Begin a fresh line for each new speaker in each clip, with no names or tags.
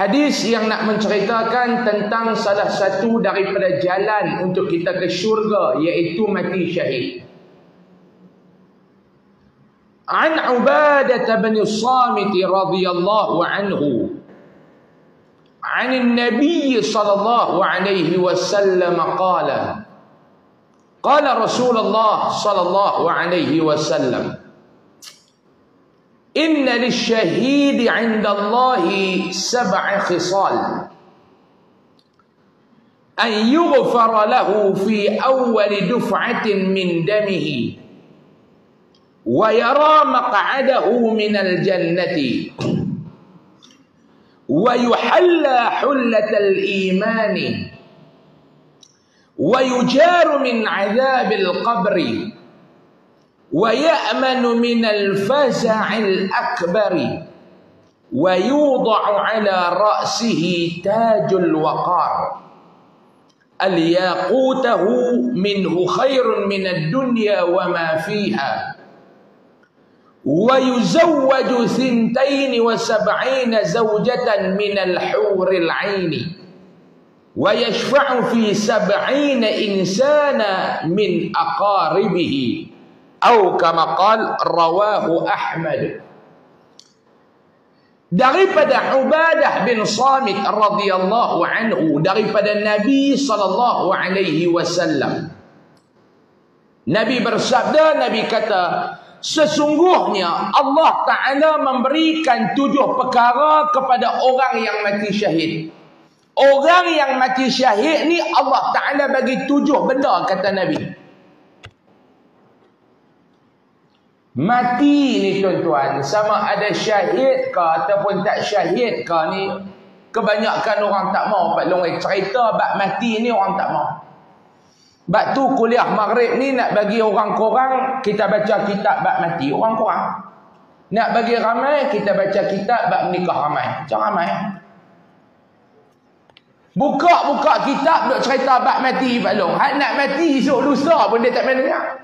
Hadis yang nak menceritakan tentang salah satu daripada jalan untuk kita ke syurga, iaitu mati syahid. An Ubadah bin Samit radhiyallahu anhu عن النبي صلى الله عليه وسلم قال رسول الله صلى الله عليه وسلم إن للشهيد عند الله 7 خصال أن يغفر له في أول دفعة من دمه ويرى مقعده من الجنة ويحلى حلة الإيمان ويجار من عذاب القبر ويأمن من الفزع الأكبر ويوضع على رأسه تاج الوقار الياقوته منه خير من الدنيا وما فيها ويزوج 72 زوجة من الحور العين ويشفع في 70 إنسانا من أقاربه أو كما قال رواه أحمد. Daripada Ubadah bin Samit radhiyallahu anhu, daripada Nabi sallallahu alaihi wasallam, Nabi bersabda, Nabi kata, sesungguhnya Allah Ta'ala memberikan 7 perkara kepada orang yang mati syahid. Orang yang mati syahid ni Allah Ta'ala bagi 7 benda, kata Nabi. Mati ni tuan-tuan, sama ada syahid ke ataupun tak syahid ke ni, kebanyakan orang tak mau. Pak Long cerita bab mati ni orang tak mau. Bab tu kuliah maghrib ni nak bagi orang korang, kita baca kitab bab mati orang korang. Nak bagi ramai, kita baca kitab bab nikah ramai. Macam ramai. Buka kitab duk cerita bab mati Pak Long. Hak nak mati esok lusa pun dia tak main dengar.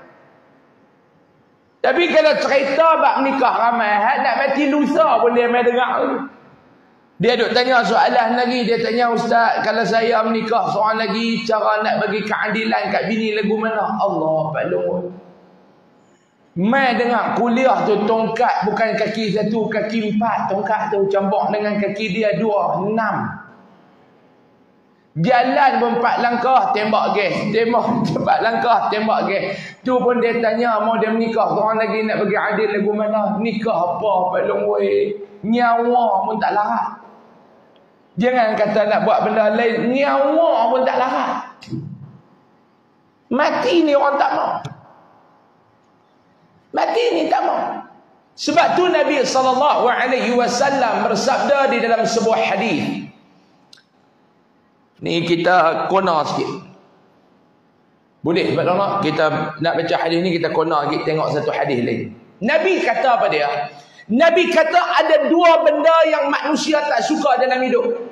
Tapi kalau cerita bab nikah ramai, hak nak mati lusa pun dia main dengar. Dia duk tanya soalan lagi. Dia tanya, Ustaz, kalau saya menikah seorang lagi, cara nak bagi keadilan kat bini lagu mana? Allah Pak Long. Mai dengar kuliah tu, tongkat bukan kaki 1, kaki 4. Tongkat tu campur dengan kaki dia 2, 6. Jalan pun 4 langkah, tembak gas. Tembak 4 langkah, tembak gas. Tu pun dia tanya, mau dia menikah seorang lagi nak bagi adil lagu mana? Nikah apa Pak Long weh? Nyawa pun tak larat. Jangan kata nak buat benda lain, nyawa pun tak larat. Mati ni orang tak mau. Mati ni tak mau. Sebab tu Nabi SAW bersabda di dalam sebuah hadis. Ni kita kona sikit. Boleh Pak Long? Kita nak baca hadis ni, kita kona sikit, tengok satu hadis lain. Nabi kata apa dia? Nabi kata ada 2 benda yang manusia tak suka dalam hidup.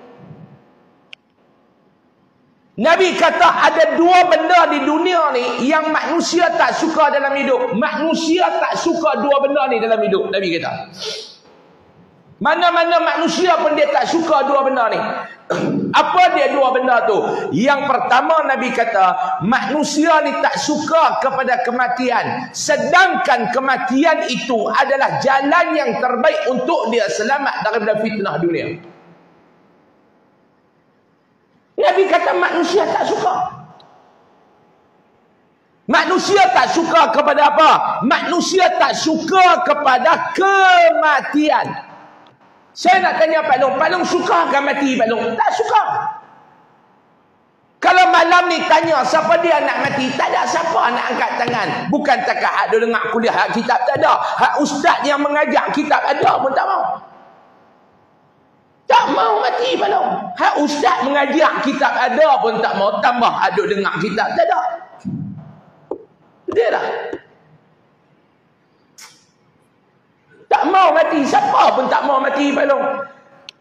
Nabi kata ada 2 benda di dunia ni yang manusia tak suka dalam hidup. Manusia tak suka 2 benda ni dalam hidup. Nabi kata, mana-mana manusia pun dia tak suka 2 benda ni. Apa dia 2 benda tu? Yang pertama, Nabi kata manusia ni tak suka kepada kematian, sedangkan kematian itu adalah jalan yang terbaik untuk dia selamat daripada fitnah dunia. Nabi kata manusia tak suka. Manusia tak suka kepada apa? Manusia tak suka kepada kematian. Saya nak tanya Pak Long, Pak Long suka ke mati Pak Long? Tak suka. Kalau malam ni tanya siapa dia nak mati, tak ada siapa nak angkat tangan. Bukan takat hak dia dengar kuliah hak kitab, tak ada. Hak ustaz yang mengajar kitab ada pun tak mau. Tak mau mati Pak Long. Hak ustaz mengajar kitab ada pun tak mau, tambah aduk dengar kitab, tak ada. Dia dah tak mau mati. Siapa pun tak mau mati Pak Long.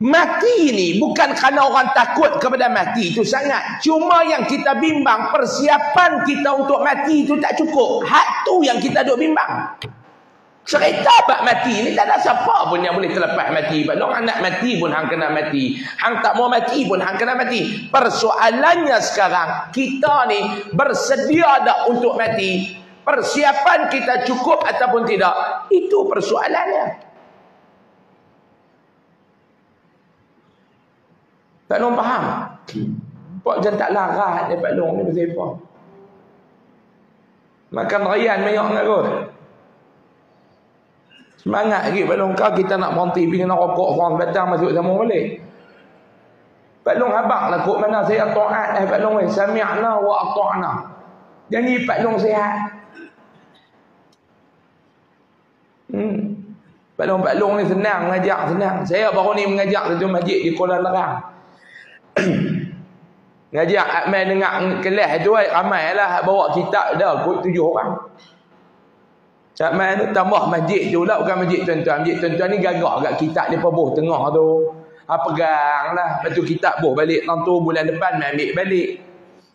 Mati ni bukan kerana orang takut kepada mati itu sangat. Cuma yang kita bimbang, persiapan kita untuk mati itu tak cukup. Hak tu yang kita duk bimbang. Cerita bab mati ni tak ada siapa pun yang boleh terlepas mati. Pak Long nak mati pun hang kena mati. Hang tak mau mati pun hang kena mati. Persoalannya sekarang, kita ni bersedia tak untuk mati? Persiapan kita cukup ataupun tidak? Itu persoalannya. Pak Long faham? Pak jangan tak larat ni Pak Long ni pasal apa? Makan rayan banyak nak kot. Semangat lagi Pak Long, kau kita nak berhenti pergi nak rokok orang batang masuk sama balik. Pak Long abang lah kok mana saya taat Pak Long sami'na wa ata'na. Jadi Pak Long sihat. Pak Long ni senang mengajak, senang. Saya baru ni mengajak satu masjid di Kuala Nerang. Ngajak Akmal dengar kelas tu ramai lah bawa kitab dah kot 7 orang. Akmal tu tambah masjid tu lah, bukan masjid tuan-tuan. Masjid tuan-tuan ni gagak kat kitab dia pabuh tengah tu. Pegang lah. Lepas tu kitab buh balik tentu bulan depan ambil balik.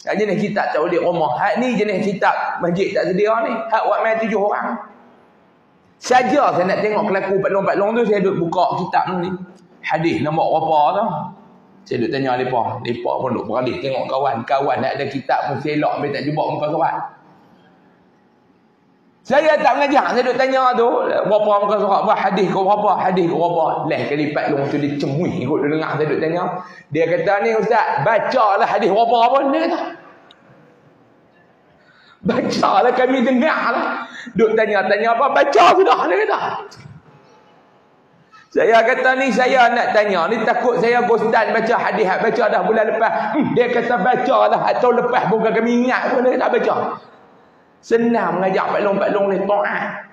Jenis kitab tak boleh rumah. Hak ni jenis kitab masjid tak sedia ni. Hak buat main 7 orang. Saja saya nak tengok kelaku Pak Long tu, saya duduk buka kitab ni. Hadis nombor berapa tu. Saya duduk tanya mereka. Mereka pun duduk beradik tengok kawan nak ada kitab pun selok sampai tak jumpa muka surat. Saya tak mengajar, saya duduk tanya tu berapa muka surat, berapa hadis kau berapa. Leh kali Pak Long tu dia cemui ikut dia dengar saya duduk tanya. Dia kata ni ustaz, bacalah hadis berapa pun dia kata. Bacalah kami dengar lah. Duk tanya-tanya apa, baca sudah dia kata. Saya kata ni saya nak tanya ni takut saya gostan baca hadis baca dah bulan lepas. Dia kata bacalah atau lepas bukan kami ingat pun dia tak baca. Senang mengajak Pak Long ni taat.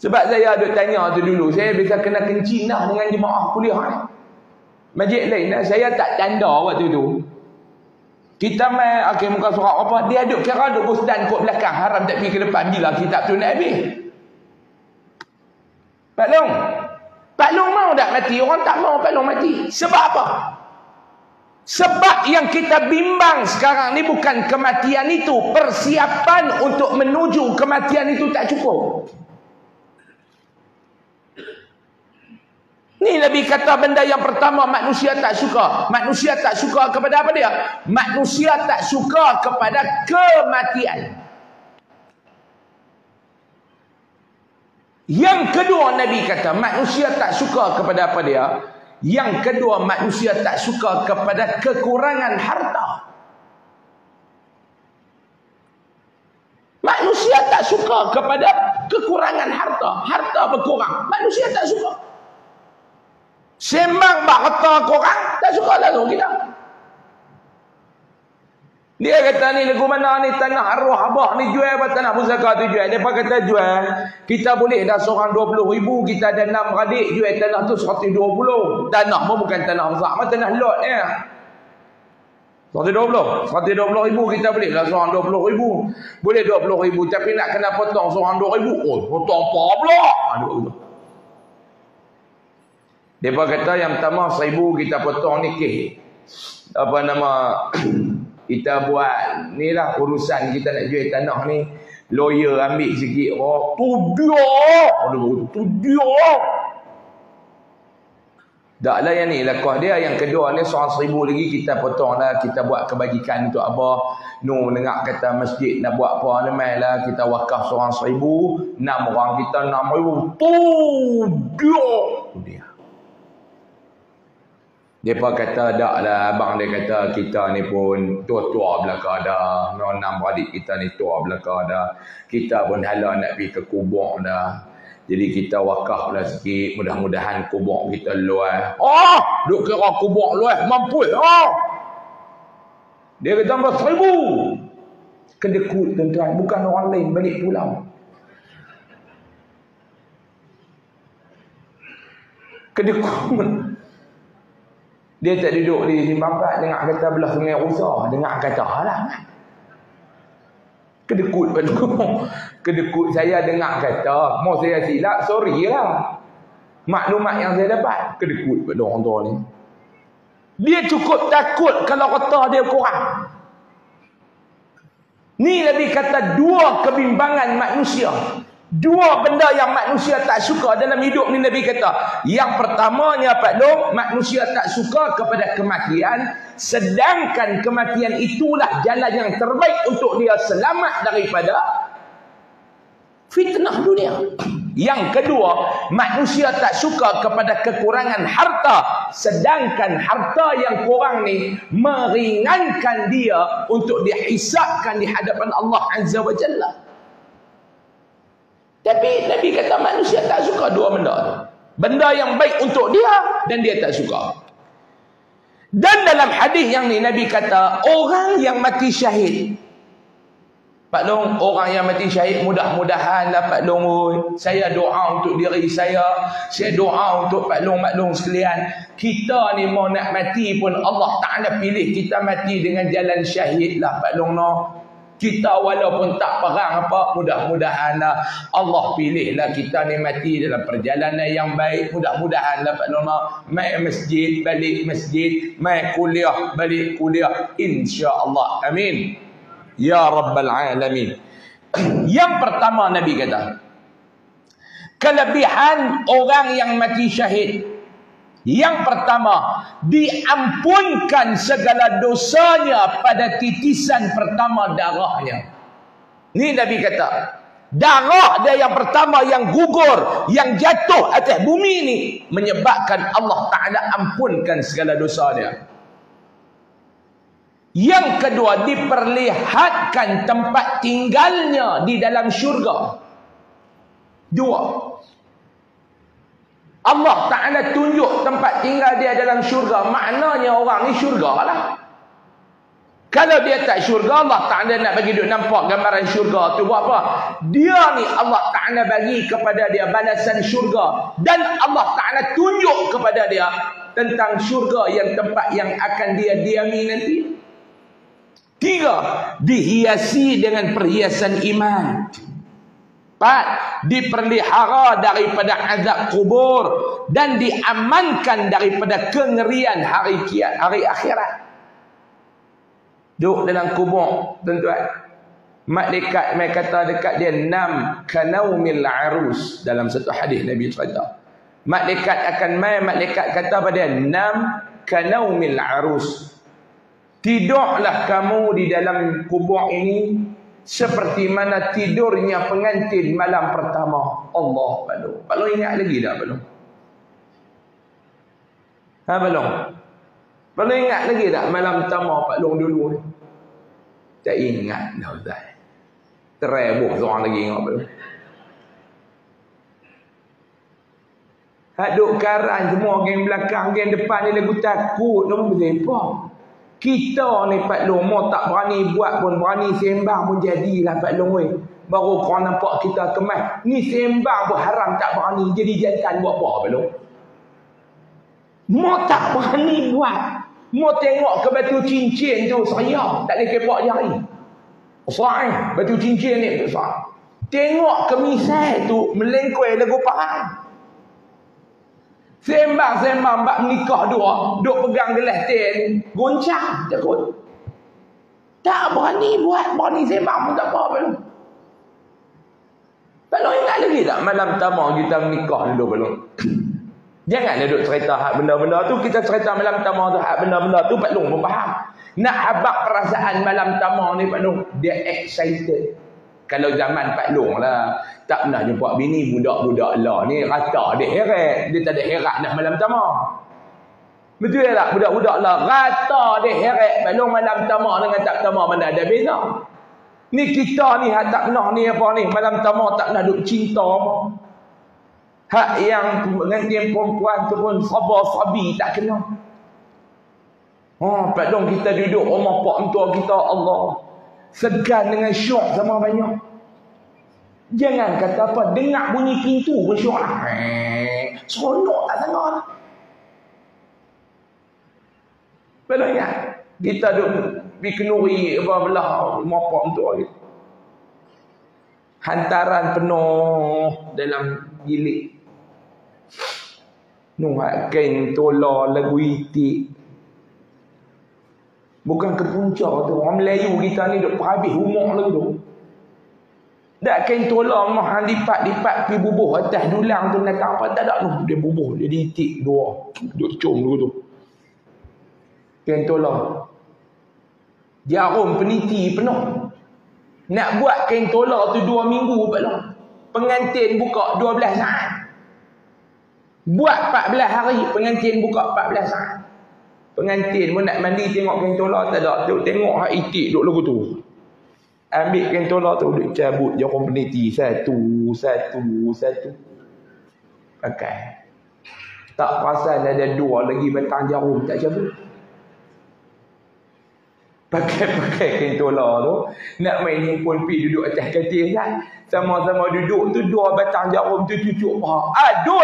Sebab saya duk tanya tu dulu, saya biasa kena kencing dah dengan jemaah kuliah ni. Masjid lain saya tak tanda waktu tu. Kita main muka surat apa, dia duk kira duk gostan kot belakang, haram tak pergi ke depan bila kitab tu nak habis. Pak Long mau tak mati? Orang tak mau Pak Long mati. Sebab apa? Sebab yang kita bimbang sekarang ni bukan kematian itu. Persiapan untuk menuju kematian itu tak cukup. Ni Nabi kata benda yang pertama manusia tak suka. Manusia tak suka kepada apa dia? Manusia tak suka kepada kematian. Yang kedua Nabi kata manusia tak suka kepada apa dia? Yang kedua manusia tak suka kepada kekurangan harta. Manusia tak suka kepada kekurangan harta. Harta berkurang, manusia tak suka. Sembang harta kurang, tak suka lalu kita. Dia kata ni lagu mana ni tanah arwah abah ni jual apa tanah pusaka tu jual. Dia kata jual. Kita boleh dah seorang 20,000, kita ada 6 beradik jual tanah tu 120. Tanah pun bukan tanah besar, macam tanah lot ni. 120,000 kita boleh dah seorang 20,000. Boleh 20,000 tapi nak kena potong seorang 2,000. Oh, potong apa pula? Aduh. Dia kata yang pertama 1,000 kita potong ni apa nama kita buat ni lah urusan kita nak jual tanah ni, lawyer ambil sikit. Oh tu dia tak lah yang ni lakah dia. Yang kedua ni 100,000 lagi kita potong lah, kita buat kebajikan untuk abah nu dengar kata masjid nak buat apa ni mai lah, kita wakaf seorang 1,000, 6 orang kita 6,000. Tu dia. Dia pun kata tak lah abang, dia kata kita ni pun tua-tua belakang dah. 6 beradik kita ni tua belakang dah. Kita pun hala nak pergi ke kubur dah. Jadi kita wakaf lah sikit, mudah-mudahan kubur kita luas. Oh, duk kira kubur luas mampu. Oh. Dia kata 1,000. Kedekut tuan-tuan, bukan orang lain balik pulau. Kedekut. Dia tak duduk di Simpang 4, dengar kata belah Sungai Rusa, dengar kata lah. Kedekut betul. Kedekut saya dengar kata, mau saya silap, sorry lah. Maklumat yang saya dapat, kedekut betul orang tua ni. Dia cukup takut kalau kata dia kurang. Ni Nabi kata dua kebimbangan manusia. Dua benda yang manusia tak suka dalam hidup ni, Nabi kata. Yang pertamanya Pak Long, manusia tak suka kepada kematian, sedangkan kematian itulah jalan yang terbaik untuk dia selamat daripada fitnah dunia. Yang kedua, manusia tak suka kepada kekurangan harta, sedangkan harta yang kurang ni meringankan dia untuk dihisapkan di hadapan Allah Azza wa Jalla. Tapi Nabi kata manusia tak suka dua benda tu. Benda yang baik untuk dia dan dia tak suka. Dan dalam hadis yang ni Nabi kata orang yang mati syahid. Pak Long, orang yang mati syahid mudah-mudahan lah Pak Long. Saya doa untuk diri saya doa untuk Pak Long, Mak Long sekalian. Kita ni mau nak mati pun Allah Ta'ala pilih kita mati dengan jalan syahid lah Pak Long. Kita walaupun tak perang apa, mudah-mudahan lah Allah pilihlah kita ni mati dalam perjalanan yang baik. Mudah-mudahan lah Pak Nona, mai masjid, balik masjid, mai kuliah, balik kuliah, insya-Allah. Amin ya rabbal alamin. Yang pertama Nabi kata, kelebihan orang yang mati syahid, yang pertama, diampunkan segala dosanya pada titisan pertama darahnya. Ni Nabi kata, darah dia yang pertama yang gugur, yang jatuh atas bumi ni, menyebabkan Allah Ta'ala ampunkan segala dosa dia. Yang kedua, diperlihatkan tempat tinggalnya di dalam syurga. Dua, Allah Ta'ala tunjuk tempat tinggal dia dalam syurga. Maknanya orang ni syurga lah. Kalau dia tak syurga, Allah Ta'ala nak bagi duk nampak gambaran syurga tu buat apa? Dia ni Allah Ta'ala bagi kepada dia balasan syurga. Dan Allah Ta'ala tunjuk kepada dia tentang syurga yang tempat yang akan dia diami nanti. Tiga, dihiasi dengan perhiasan iman. Empat, diperlihara daripada azab kubur dan diamankan daripada kengerian hari akhirat. Duduk dalam kubur, tuan-tuan, malaikat mereka kata dekat dia, nam kanaumil arus. Dalam satu hadis Nabi cerita, malaikat akan malaikat kata pada dia, nam kanaumil arus. Tidurlah kamu di dalam kubur ini seperti mana tidurnya pengantin malam pertama. Allah, Pak Long. Pak Long ingat lagi tak, Pak Long? Ha, Pak Long? Pak Long ingat lagi tak malam pertama Pak Long dulu ni? Tak ingat dah, Ustaz. Terebuk seorang lagi ingat, Pak Long. Hak duk karan semua, geng belakang, geng depan ni lagu takut. Dia pun bersepah. Kita ni Pak Long, mau tak berani buat pun, berani sembang pun jadilah Pak Long weh. Baru korang nampak kita kemas. Ni sembang pun haram tak berani, jadi jantan buat apa Pak Long? Mau tak berani buat. Mau tengok ke batu cincin tu, saya tak boleh kepak jari. Besar batu cincin ni besar. Tengok ke misai tu, melengkui lagu parang. Sembang-sembang bak menikah dua, duk pegang gelas teh ni, goncang takut. Tak berani buat, berani sembang pun tak apa pun. Kalau ingat lagi tak malam pertama kita menikah dulu belum? Jangan duduk cerita hak benda-benda tu, kita cerita malam pertama tu hak benda-benda tu Pak Long pun faham. Nak habaq perasaan malam pertama ni Pak Long, dia excited. Kalau zaman Pak Long lah, tak pernah jumpa bini budak-budak lah ni rata dia heret. Dia tak ada heret dah malam pertama. Betul tak? Budak-budak lah rata dia heret. Pak Long malam pertama dengan tak pertama mana ada beza. Ni kita ni hak tak pernah ni apa ni, malam pertama tak pernah duk cinta. Hak yang pengantin perempuan tu pun sabar-sabi tak kena. Oh, Pak Long kita duduk rumah pak mentua kita, Allah, segan dengan syok sama banyak. Jangan kata apa, dengar bunyi pintu pun syok lah. Seronok tak sangat lah. Bila ingat, kita duduk pergi kenuri apa belah mapak untuk kita. Hantaran penuh dalam bilik. Nuhat kain tola lagu itik. Bukan ke puncak tu. Orang Melayu kita ni duk habis rumah lagi tu. Dak kain tolong mah lipat-lipat pi bubuh atas dulang tu nak apa tak ada tu. Dia bubuh, dia diitik dua. Duk com dulu tu. Kain tolong. Jarum peniti penuh. Nak buat kain tolong tu 2 minggu belum. Pengantin buka 12 saat. Buat 14 hari, pengantin buka 14 saat. Pengantin pun nak mandi tengok kain tolong tak ada. Tengok hak itik duk lagu tu. Ambil kain tolak tu, duk cabut jarum peniti satu. Pakai. Tak perasan ada 2 lagi batang jarum tak cabut. Pakai kain tolak tu, nak main himpun pi duduk atas katil kan. Sama-sama duduk tu 2 batang jarum tu cucuk paha. Aduh.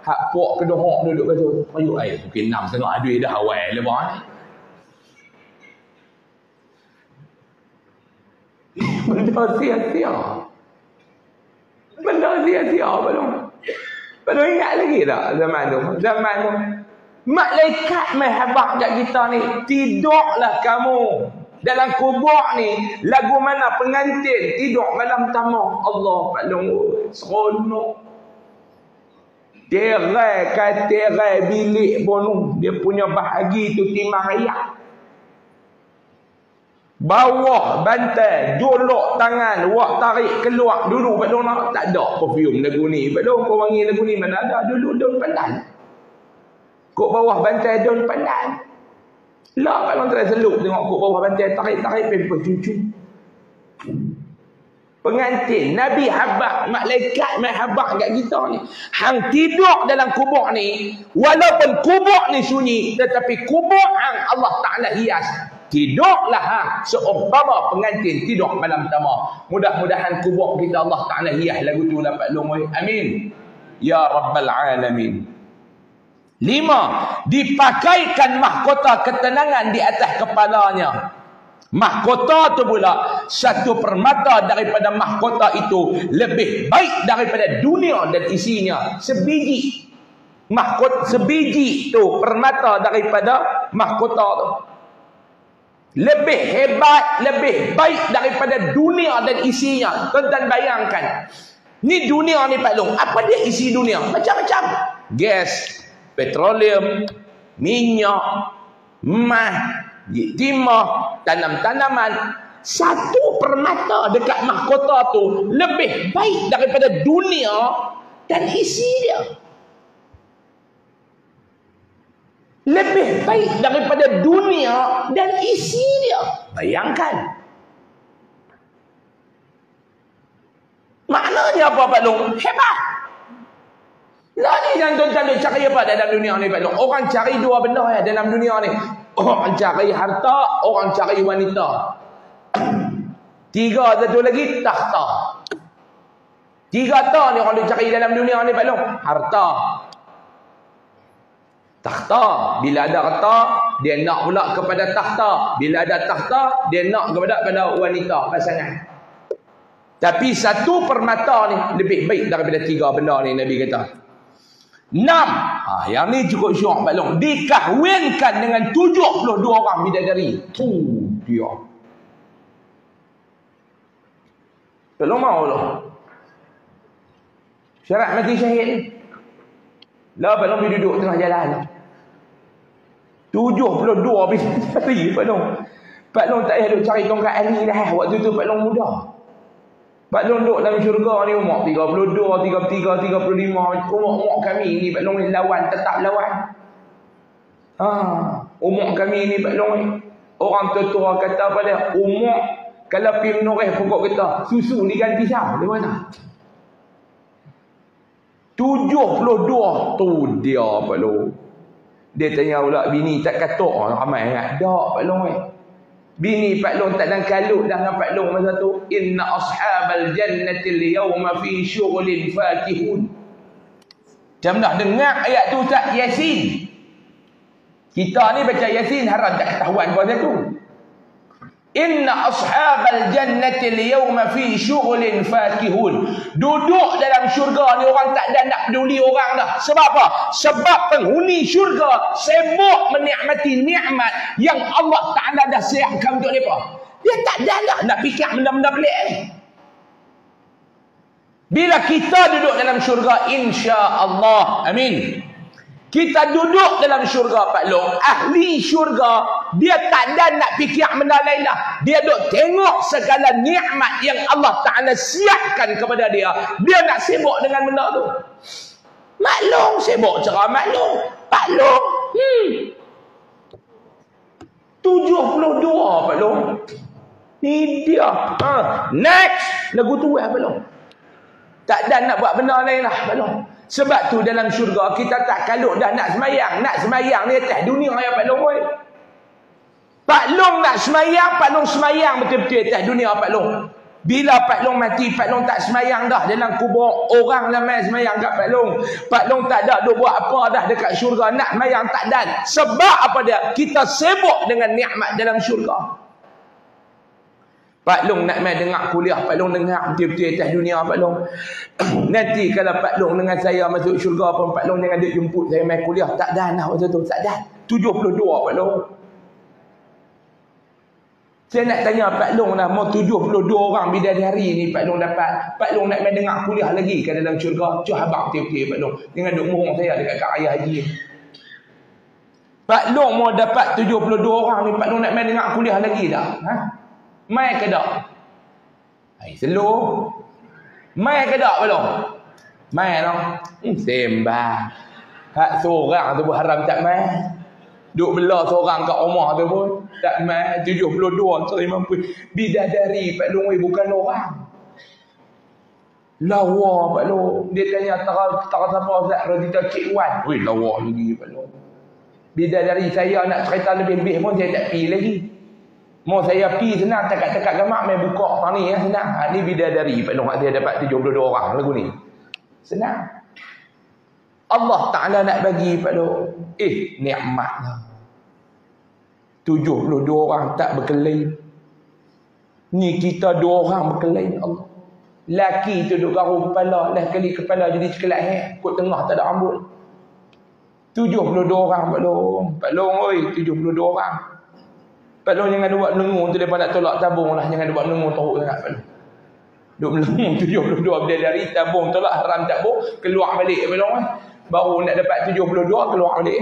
Hak pok kedohok duduk kat tu. Ayuh ai, mungkin 6 tengok aduh dah awal lepas ni. Benda sia-sia. Belum ingat lagi tak zaman tu. Malaikat mahabak kat kita ni. Tidaklah kamu dalam kubur ni. Lagu mana pengantin tidur malam pertama. Allah paling seronok. Terai bilik pun dia punya bahagi tu timah ayak. Bawah bantai, jolok tangan, wak tarik keluar dulu belum nak tak ada perfume lagu ni. Belum kau wangi lagu ni mana ada dulu daun pandan. Kok bawah bantai daun pandan. Lah kalau try seluk tengok kok bawah bantai tarik-tarik pemper cucu. Pengantin Nabi habaq, malaikat mahabaq kat kita ni. Hang tidur dalam kubur ni, walaupun kubur ni sunyi, tetapi kubur hang Allah Taala hias. Tidurlah hang seumpama pengantin tidur malam pertama. Mudah-mudahan kubur kita Allah Taala hias lagu tu dapat lumai. Amin. Ya Rabbal Alamin. 5. Dipakaikan mahkota ketenangan di atas kepalanya. Mahkota tu pula satu permata daripada mahkota itu lebih baik daripada dunia dan isinya. Sebiji mahkota, sebiji tu permata daripada mahkota tu lebih hebat, lebih baik daripada dunia dan isinya. Tuan-tuan bayangkan, ni dunia ni Pak Long, apa dia isi dunia? Macam-macam. Gas, petroleum, minyak, emas, timah, tanam-tanaman. Satu permata dekat mahkota tu lebih baik daripada dunia dan isi dia. Lebih baik daripada dunia dan isi dia. Bayangkan. Maknanya apa Pak Long? Hebat. Lah ni yang tuan-tuan cari apa dalam dunia ni Pak Long? Orang cari 2 benda ya dalam dunia ni. Orang cari harta, orang cari wanita. 3 satu lagi, takhta. 3 ta ni orang cari dalam dunia ni Pak Long. Harta, takhta. Bila ada harta, dia nak pula kepada takhta. Bila ada takhta, dia nak kepada wanita, pasangan. Tapi satu permata ni lebih baik daripada 3 benda ni Nabi kata. 6. Yang ni cukup syok Pak Long. Dikahwinkan dengan 72 orang bidadari. Tu dia. Pak Long mau tu. Syarat mati syahid. Lah Pak Long pergi duduk tengah jalan. 72 bidadari Pak Long. Pak Long tak payah duk cari tongkat ahli dah. Waktu tu Pak Long muda. Pak Long duduk dalam syurga ni umur 32, 33, 35. Umur kami ni Pak Long ni lawan, tetap lawan. Umur kami ni Pak Long ni. Orang tua kata apa dia? Umur kalau pergi menoreh pokok kita, susu diganti siapa? Di mana? 72 tu dia Pak Long. Dia tanya pula bini tak katuk ramai sangat. Tak Pak Long ni. Bini Pak Long tak dan kalut dah dengan Pak Long masa tu. Inna ashabal jannati al-yawma fi syughlin fakihun. Macam dah dengar ayat tu Ustaz Yasin. Kita ni baca Yasin harap tak ketahuan pasal tu. Inna ashabal jannati al-yawma fi syughlin fakihun. Duduk dalam syurga ni orang tak ada nak peduli orang dah. Sebab apa? Sebab penghuni syurga sibuk menikmati nikmat yang Allah Ta'ala dah siapkan untuk mereka. Dia tak ada nak fikir benda-benda pelik ni. Bila kita duduk dalam syurga, insya-Allah, amin, kita duduk dalam syurga Pak Long, ahli syurga, dia tak ada nak fikir benda lain dah. Dia duk tengok segala nikmat yang Allah Ta'ala siapkan kepada dia. Dia nak sibuk dengan benda tu. Mak Long sibuk cerah Mak Long. Pak Long 72 Pak Long. Ni dia. Next lagu tu Pak Long. Tak ada nak buat benda lain lah Pak Long. Sebab tu dalam syurga kita tak kalut dah nak semayang. Nak semayang ni atas dunia ya Pak Long. Pak Long nak semayang, Pak Long semayang betul-betul atas dunia Pak Long. Bila Pak Long mati, Pak Long tak semayang dah dalam kubur. Orang ramai semayang kat Pak Long. Pak Long tak ada buat apa dah dekat syurga. Nak semayang tak ada. Sebab apa dia? Kita sibuk dengan nikmat dalam syurga. Pak Long nak main dengar kuliah, Pak Long dengar betul-betul atas dunia Pak Long. Nanti kalau Pak Long dengan saya masuk syurga pun, Pak Long jangan duk jemput saya main kuliah. Tak ada nak waktu tu, tak ada. 72 Pak Long. Saya nak tanya Pak Long lah, mau 72 orang bidadari ni Pak Long dapat. Pak Long nak main dengar kuliah lagi ke dalam syurga? Cuh habaq betul-betul Pak Long. Jangan duk mohong saya dekat Kak Ayah Haji. Pak Long mau dapat 72 orang ni, Pak Long nak main dengar kuliah lagi dah. Mai ke tak? Slow. Mai ke tak Pak Long? Mai lah. Sembah. Hak seorang tu pun haram tak mai. Duk bela seorang kat rumah tu pun tak mai. 72 terima pun. Bidadari Pak Long bukan orang. Lawa Pak Long. Dia tanya tara siapa Ustaz Radita Cik Wan. Weh lawa lagi Pak Long. Bidadari saya nak cerita lebih-lebih pun saya tak pergi lagi. Mau saya pergi senang tekak-tekak gamak main buka tani ya senang. Ni bidadari Pak Long saya dapat 72 orang lagu ni. Senang. Allah Ta'ala nak bagi Pak Long. Nikmatlah. 72 orang tak berkelain. Ni kita 2 orang berkelain Allah. Laki tu duduk garu kepala, lah kali kepala jadi cekelat kot tengah tak ada rambut. 72 orang Pak Long. Pak Long oi, 72 orang. Pak Long jangan buat lengung tu, mereka nak tolak tabung lah. Jangan buat lengung teruk sangat Pak Long. Duk melengung 72 bidadari, tabung tolak haram tabung, keluar balik Pak Long. Baru nak dapat 72 keluar balik.